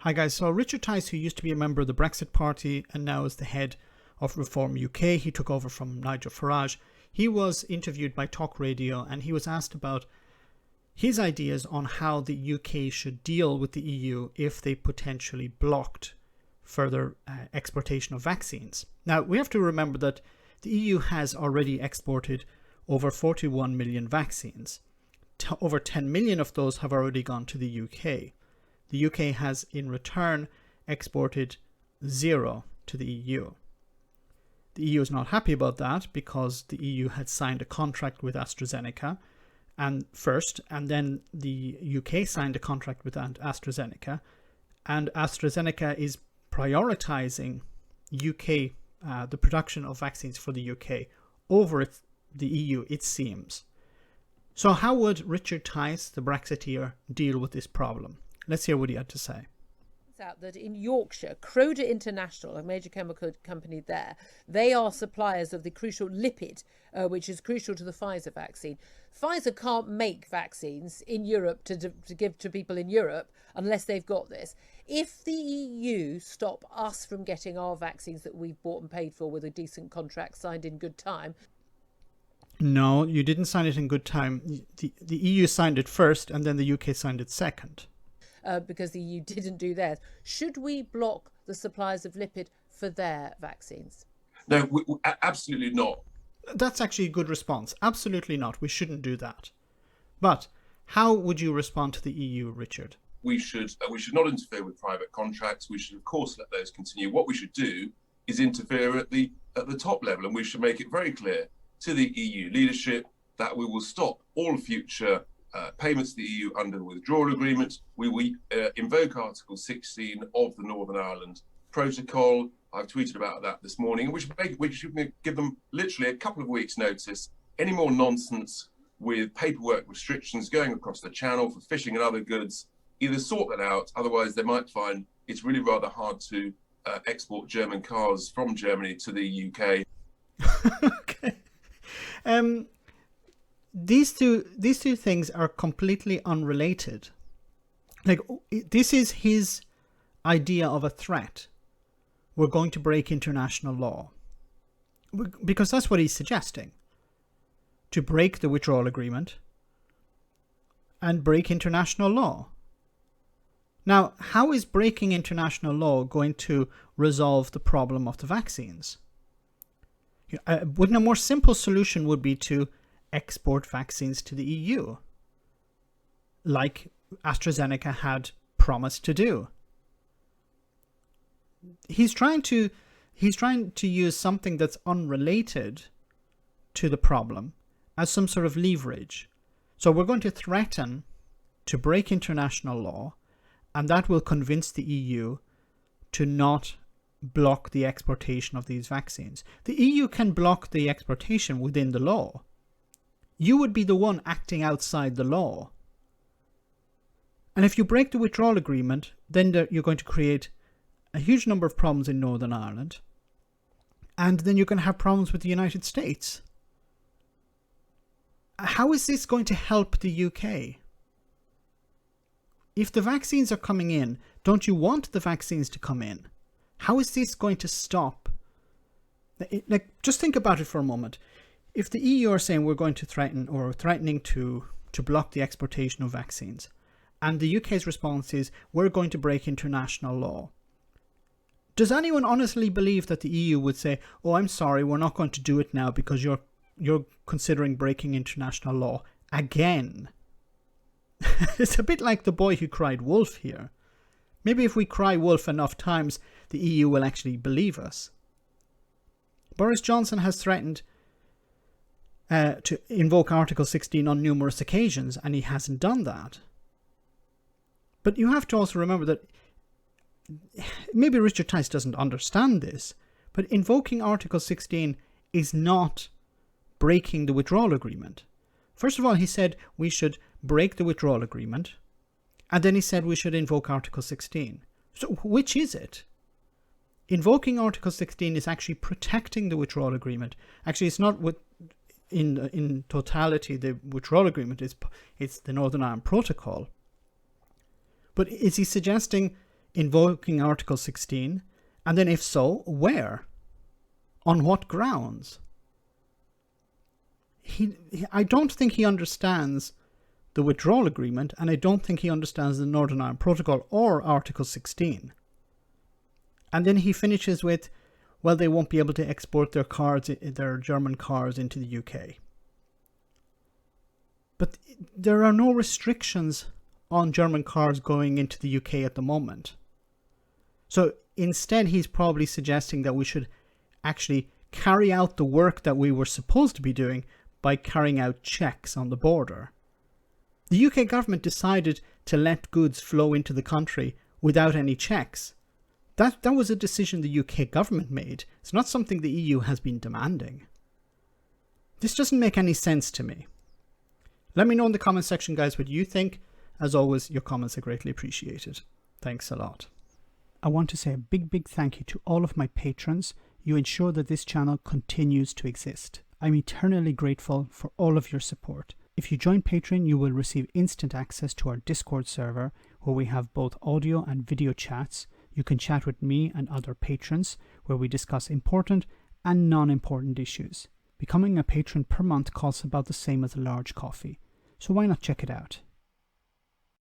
Hi guys, so Richard Tice, who used to be a member of the Brexit Party and now is the head of Reform UK, he took over from Nigel Farage. He was interviewed by Talk Radio and he was asked about his ideas on how the UK should deal with the EU if they potentially blocked further exportation of vaccines. Now, we have to remember that the EU has already exported over 41 million vaccines. Over 10 million of those have already gone to the UK. The UK has, in return, exported 0 to the EU. The EU is not happy about that because the EU had signed a contract with AstraZeneca and then the UK signed a contract with AstraZeneca, and AstraZeneca is prioritizing UK, the production of vaccines for the UK over the EU, it seems. So how would Richard Tice, the Brexiteer, deal with this problem? Let's hear what he had to say. Out that in Yorkshire, Croda International, a major chemical company there, they are suppliers of the crucial lipid, which is crucial to the Pfizer vaccine. Pfizer can't make vaccines in Europe to give to people in Europe unless they've got this. If the EU stop us from getting our vaccines that we've bought and paid for with a decent contract signed in good time. No, you didn't sign it in good time. The EU signed it first and then the UK signed it second. Because the EU didn't do theirs. Should we block the suppliers of lipid for their vaccines? No, absolutely not. That's actually a good response. Absolutely not. We shouldn't do that. But how would you respond to the EU, Richard? We should not interfere with private contracts. We should, of course, let those continue. What we should do is interfere at the top level, and we should make it very clear to the EU leadership that we will stop all future payments to the EU under the withdrawal agreement. We will invoke Article 16 of the Northern Ireland Protocol. I've tweeted about that this morning. We should give them literally a couple of weeks' notice. Any more nonsense with paperwork restrictions going across the channel for fishing and other goods, either sort that out, otherwise they might find it's really rather hard to export German cars from Germany to the UK. Okay. These two things are completely unrelated. Like, this is his idea of a threat. We're going to break international law. Because that's what he's suggesting. To break the withdrawal agreement and break international law. Now, how is breaking international law going to resolve the problem of the vaccines? Wouldn't a more simple solution would be to export vaccines to the EU, like AstraZeneca had promised to do? He's trying to use something that's unrelated to the problem as some sort of leverage. So we're going to threaten to break international law, and that will convince the EU to not block the exportation of these vaccines. The EU can block the exportation within the law. You would be the one acting outside the law. And if you break the withdrawal agreement, then you're going to create a huge number of problems in Northern Ireland. And then you're going to have problems with the United States. How is this going to help the UK? If the vaccines are coming in, don't you want the vaccines to come in? How is this going to stop? Like, just think about it for a moment. If the EU are saying we're going to threatening to block the exportation of vaccines, and the UK's response is we're going to break international law, does anyone honestly believe that the EU would say, oh, I'm sorry, we're not going to do it now because you're considering breaking international law again? It's a bit like the boy who cried wolf here. Maybe if we cry wolf enough times, the EU will actually believe us. Boris Johnson has threatened to invoke Article 16 on numerous occasions, and he hasn't done that. But you have to also remember that maybe Richard Tice doesn't understand this, but invoking Article 16 is not breaking the withdrawal agreement. First of all, he said we should break the withdrawal agreement, and then he said we should invoke Article 16. So which is it? Invoking Article 16 is actually protecting the withdrawal agreement. Actually, it's not in totality the withdrawal agreement, it's the Northern Ireland Protocol. But is he suggesting invoking Article 16? And then if so, where? On what grounds? I don't think he understands the withdrawal agreement, and I don't think he understands the Northern Ireland Protocol or Article 16. And then he finishes with, well, they won't be able to export their German cars into the UK. But there are no restrictions on German cars going into the UK at the moment. So instead, he's probably suggesting that we should actually carry out the work that we were supposed to be doing by carrying out checks on the border. The UK government decided to let goods flow into the country without any checks. That was a decision the UK government made. It's not something the EU has been demanding. This doesn't make any sense to me. Let me know in the comment section, guys, what you think. As always, your comments are greatly appreciated. Thanks a lot. I want to say a big thank you to all of my patrons. You ensure that this channel continues to exist. I'm eternally grateful for all of your support. If you join Patreon, you will receive instant access to our Discord server, where we have both audio and video chats. You can chat with me and other patrons, where we discuss important and non-important issues. Becoming a patron per month costs about the same as a large coffee, so why not check it out?